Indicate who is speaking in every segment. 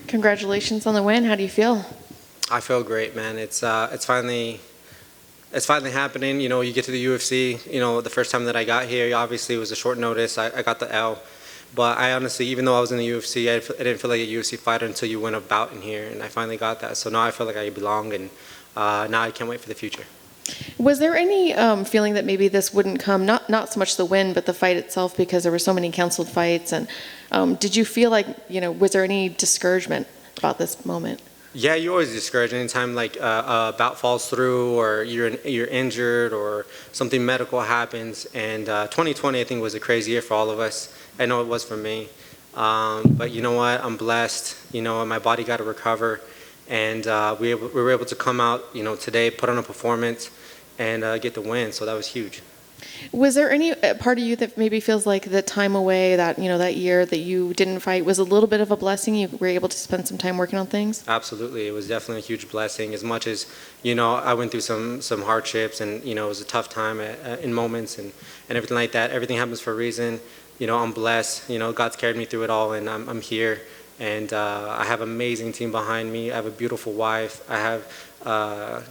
Speaker 1: Congratulations on the win. How do you feel?
Speaker 2: I feel great, man. It's finally happening. You know, you get to the UFC. You know, the first time that I got here, obviously it was a short notice. I got the L, but I honestly, even though I was in the UFC, I didn't feel like a UFC fighter until you win a bout in here, and I finally got that. So now I feel like I belong, and now I can't wait for the future.
Speaker 1: Was there any feeling that maybe this wouldn't come, not so much the win, but the fight itself, because there were so many canceled fights? And did you feel like, was there any discouragement about this moment?
Speaker 2: Yeah, you're always discouraged anytime like a bout falls through, or you're injured, or something medical happens. And 2020, I think, was a crazy year for all of us. I know it was for me. But you know what? I'm blessed. You know, my body got to recover, and we were able to come out, today, put on a performance, and get the win. So that was huge.
Speaker 1: Was there any part of you that maybe feels like the time away, that that year that you didn't fight, was a little bit of a blessing? You were able to spend some time working on things?
Speaker 2: Absolutely. It was definitely a huge blessing. As much as, I went through some hardships, and, it was a tough time in moments and everything like that. Everything happens for a reason. I'm blessed. God's carried me through it all, and I'm here. And I have an amazing team behind me. I have a beautiful wife. I have,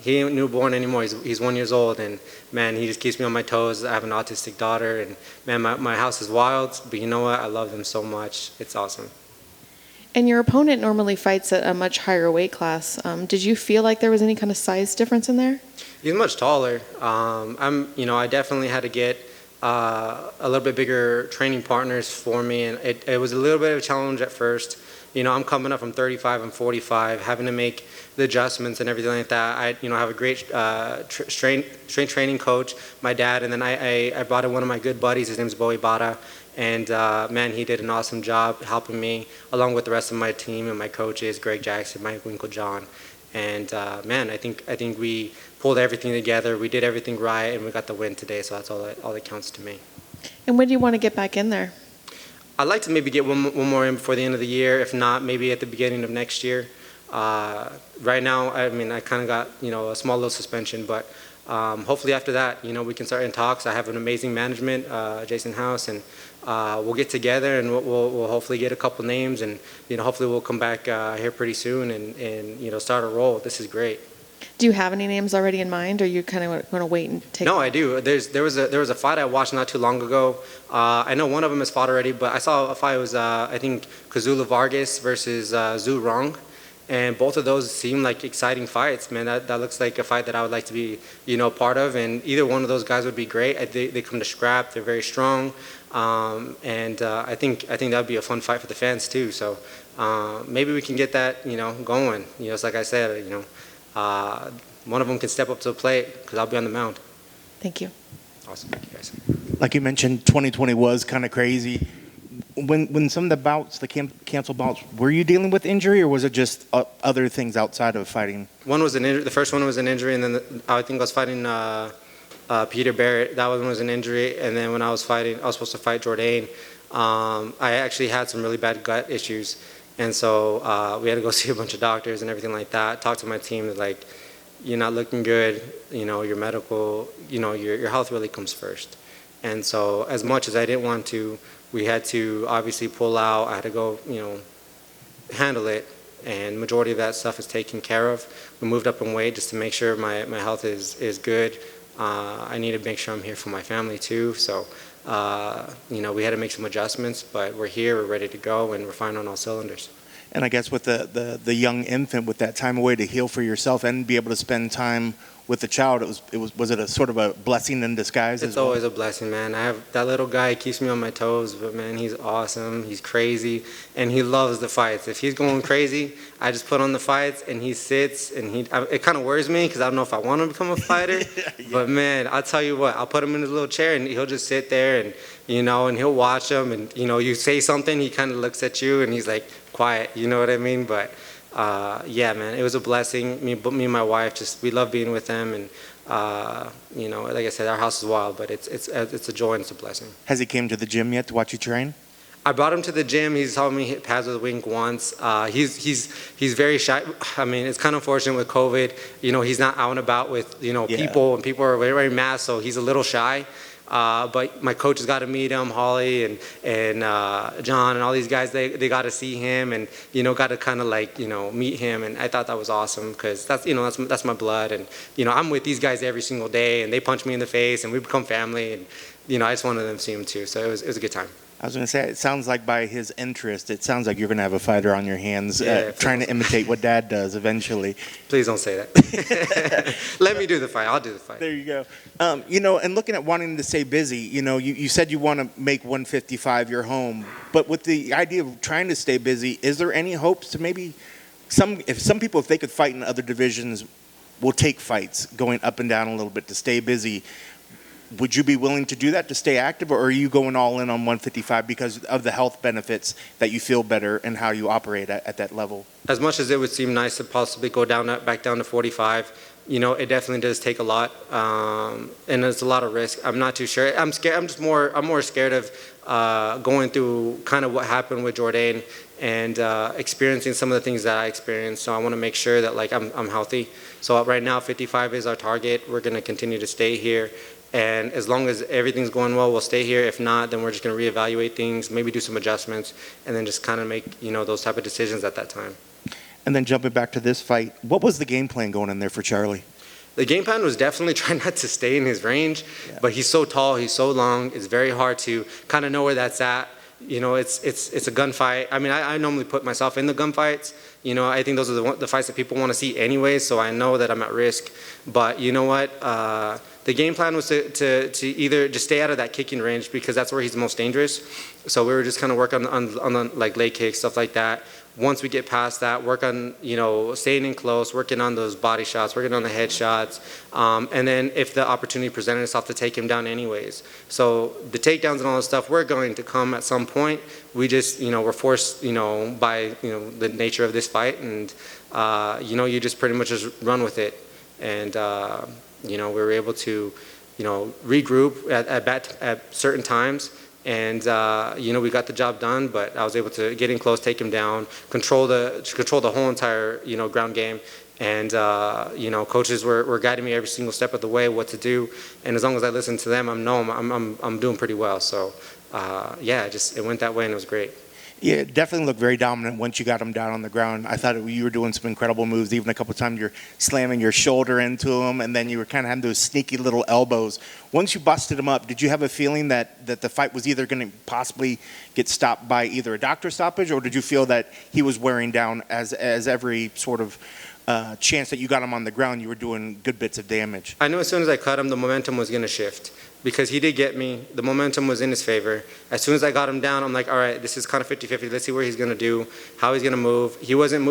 Speaker 2: he ain't newborn anymore. He's 1 year old, and man, he just keeps me on my toes. I have an autistic daughter, and man, my house is wild, but you know what? I love them so much. It's awesome.
Speaker 1: And your opponent normally fights at a much higher weight class. Did you feel like there was any kind of size difference in there? He's
Speaker 2: much taller. I definitely had to get a little bit bigger training partners for me, and it was a little bit of a challenge at first. I'm coming up from 35 and 45, having to make the adjustments and everything like that. I have a great strength training coach, my dad, and then I brought in one of my good buddies. His name's Bowie Bada, and man, he did an awesome job helping me, along with the rest of my team and my coaches, Greg Jackson, Mike Winklejohn. And man, I think we pulled everything together. We did everything right, and we got the win today. So that's all that counts to me.
Speaker 1: And when do you want to get back in there?
Speaker 2: I'd like to maybe get one more in before the end of the year. If not, maybe at the beginning of next year. Right now, I kind of got a small little suspension, but hopefully after that, we can start in talks. I have an amazing management, Jason House, and we'll get together, and we'll hopefully get a couple names, and hopefully we'll come back here pretty soon and start a roll. This is great.
Speaker 1: Do you have any names already in mind, or you kind of want to wait and take?
Speaker 2: No, I do. There was a fight I watched not too long ago. I know one of them is fought already, but I saw a fight. It was I think Kazula Vargas versus Zhu Rong, and both of those seem like exciting fights. Man, that looks like a fight that I would like to be part of, and either one of those guys would be great. They come to scrap. They're very strong, and I think that would be a fun fight for the fans too. So maybe we can get that going. It's like I said, one of them can step up to the plate because I'll be on the mound.
Speaker 1: Thank you.
Speaker 2: Awesome. Thank you, guys.
Speaker 3: Like you mentioned, 2020 was kind of crazy. When some of the bouts, the canceled bouts, were you dealing with injury, or was it just other things outside of fighting?
Speaker 2: One was an injury. The first one was an injury, and then I think I was fighting Peter Barrett. That one was an injury, and then when I was supposed to fight Jourdain. I actually had some really bad gut issues, and so we had to go see a bunch of doctors and everything like that. Talk to my team, like, you're not looking good. Your medical, your health really comes first. And so as much as I didn't want to, we had to obviously pull out. I had to go, handle it. And majority of that stuff is taken care of. We moved up in weight just to make sure my health is good. I need to make sure I'm here for my family too. So, we had to make some adjustments, but we're here, we're ready to go, and we're firing on all cylinders.
Speaker 3: And I guess with the young infant, with that time away to heal for yourself and be able to spend time with the child, was it a sort of a blessing in disguise?
Speaker 2: It's always a blessing, man. I have that little guy. He keeps me on my toes, but man, he's awesome. He's crazy, and he loves the fights. If he's going crazy, I just put on the fights, and he sits, and it kind of worries me because I don't know if I want him to become a fighter. Yeah. But man, I'll tell you what, I'll put him in his little chair, and he'll just sit there, and and he'll watch them, and you say something, he kind of looks at you, and he's like quiet. You know what I mean? But yeah, man, it was a blessing. Me and my wife, we love being with them, and like I said, our house is wild, but it's a joy and it's a blessing.
Speaker 3: Has he came to the gym yet to watch you train?
Speaker 2: I brought him to the gym. He's helped me hit pads with Wink once. He's very shy. I mean, it's kind of unfortunate with COVID. He's not out and about with people, and people are wearing masks, so he's a little shy. But my coaches got to meet him, Holly and John and all these guys. They got to see him and got to kind of like meet him. And I thought that was awesome because that's my blood. And I'm with these guys every single day, and they punch me in the face, and we become family. And I just wanted them to see him too. So it was a good time.
Speaker 3: I was going to say, it sounds like by his interest, it sounds like you're going to have a fighter on your hands trying to imitate what Dad does eventually.
Speaker 2: Please don't say that. Let me do the fight. I'll do the fight.
Speaker 3: There you go. And looking at wanting to stay busy, you said you want to make 155 your home, but with the idea of trying to stay busy, is there any hopes to maybe some people, if they could fight in other divisions, will take fights going up and down a little bit to stay busy? Would you be willing to do that to stay active, or are you going all in on 155 because of the health benefits that you feel better and how you operate at that level? As
Speaker 2: much as it would seem nice to possibly go back down to 45, it definitely does take a lot, and it's a lot of risk. I'm not too sure. I'm scared. I'm more scared of going through kind of what happened with Jourdain and experiencing some of the things that I experienced. So I want to make sure that I'm healthy. So right now, 55 is our target. We're going to continue to stay here. And as long as everything's going well, we'll stay here. If not, then we're just going to reevaluate things, maybe do some adjustments, and then just kind of make those type of decisions at that time.
Speaker 3: And then jumping back to this fight, what was the game plan going in there for Charlie?
Speaker 2: The game plan was definitely trying not to stay in his range, but he's so tall, he's so long, it's very hard to kind of know where that's at. It's a gunfight. I mean, I normally put myself in the gunfights. I think those are the fights that people want to see anyway, so I know that I'm at risk. But you know what? The game plan was to either just stay out of that kicking range because that's where he's the most dangerous. So we were just kind of work on the like leg kicks, stuff like that. Once we get past that, work on staying in close, working on those body shots, working on the head shots, and then if the opportunity presented itself to take him down anyways. So the takedowns and all this stuff were going to come at some point. We just we're forced by the nature of this fight, and you just pretty much just run with it, and we were able to regroup at certain times. And we got the job done, but I was able to get in close, take him down, control the whole entire ground game, and coaches were guiding me every single step of the way what to do, and as long as I listened to them, I'm doing pretty well. So it went that way, and it was great.
Speaker 3: Yeah, it definitely looked very dominant once you got him down on the ground. I thought you were doing some incredible moves. Even a couple of times you're slamming your shoulder into him, and then you were kind of having those sneaky little elbows. Once you busted him up, did you have a feeling that the fight was either going to possibly get stopped by either a doctor stoppage, or did you feel that he was wearing down as every sort of chance that you got him on the ground, you were doing good bits of damage?
Speaker 2: I knew as soon as I cut him, the momentum was going to shift. Because he did get me, the momentum was in his favor. As soon as I got him down, I'm like, all right, this is kind of 50-50. Let's see what he's gonna do, how he's gonna move. He wasn't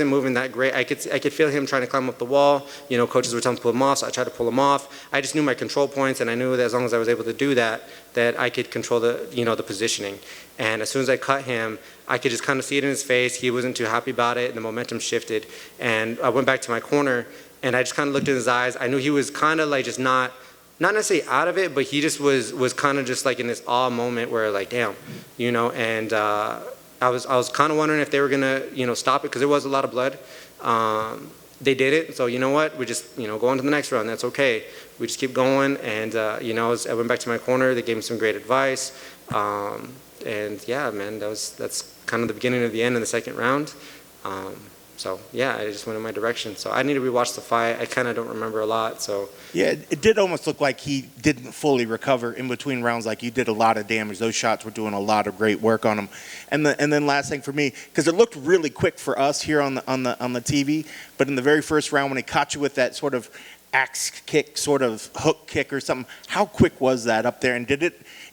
Speaker 2: moving that great. I could feel him trying to climb up the wall. Coaches were telling him to pull him off, so I tried to pull him off. I just knew my control points, and I knew that as long as I was able to do that, that I could control the positioning. And as soon as I cut him, I could just kind of see it in his face. He wasn't too happy about it, and the momentum shifted. And I went back to my corner, and I just kind of looked in his eyes. I knew he was kind of like just not necessarily out of it, but he just was kind of just like in this awe moment where like, damn, and I was kind of wondering if they were gonna, stop it because there was a lot of blood. They did it, so you know what? We just, go on to the next round. That's okay. We just keep going, and I went back to my corner. They gave me some great advice, and yeah, man, that's kind of the beginning of the end in the second round. So yeah, I just went in my direction. So I need to rewatch the fight. I kind of don't remember a lot. So
Speaker 3: yeah, it did almost look like he didn't fully recover in between rounds. Like you did a lot of damage. Those shots were doing a lot of great work on him. And then last thing for me, because it looked really quick for us here on the TV, but in the very first round when he caught you with that sort of axe kick, sort of hook kick or something, how quick was that up there? And did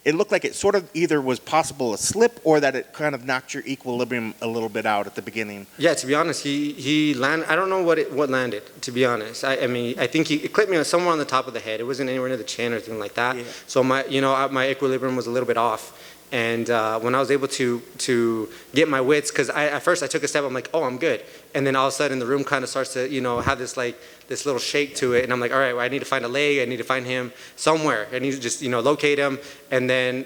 Speaker 3: it looked like it sort of either was possible a slip or that it kind of knocked your equilibrium a little bit out at the beginning?
Speaker 2: Yeah, to be honest, he landed. I don't know what landed, to be honest. I mean, I think it clipped me somewhere on the top of the head. It wasn't anywhere near the chin or anything like that. Yeah. So my equilibrium was a little bit off. And when I was able to get my wits, because at first I took a step, I'm like, oh, I'm good. And then all of a sudden the room kind of starts to, have this this little shake to it. And I'm like, all right, well, I need to find a leg. I need to find him somewhere. I need to just, locate him and then,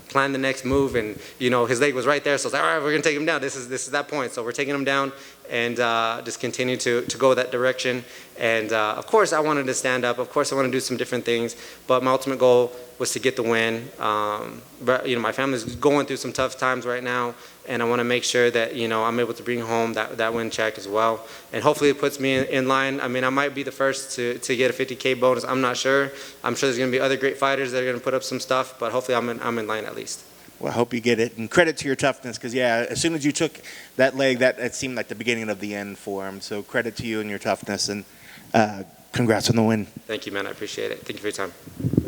Speaker 2: plan the next move. And, his leg was right there. So I was like, all right, we're going to take him down. This is that point. So we're taking him down and just continue to go that direction. And of course I wanted to stand up. Of course I want to do some different things. But my ultimate goal was to get the win. But, my family's going through some tough times right now. And I want to make sure that, I'm able to bring home that win check as well. And hopefully it puts me in line. I mean, I might be the first to get a $50K bonus. I'm not sure. I'm sure there's going to be other great fighters that are going to put up some stuff. But hopefully I'm in line at least.
Speaker 3: Well, I hope you get it. And credit to your toughness, because, yeah, as soon as you took that leg, it seemed like the beginning of the end for him. So credit to you and your toughness. And congrats on the win.
Speaker 2: Thank you, man. I appreciate it. Thank you for your time.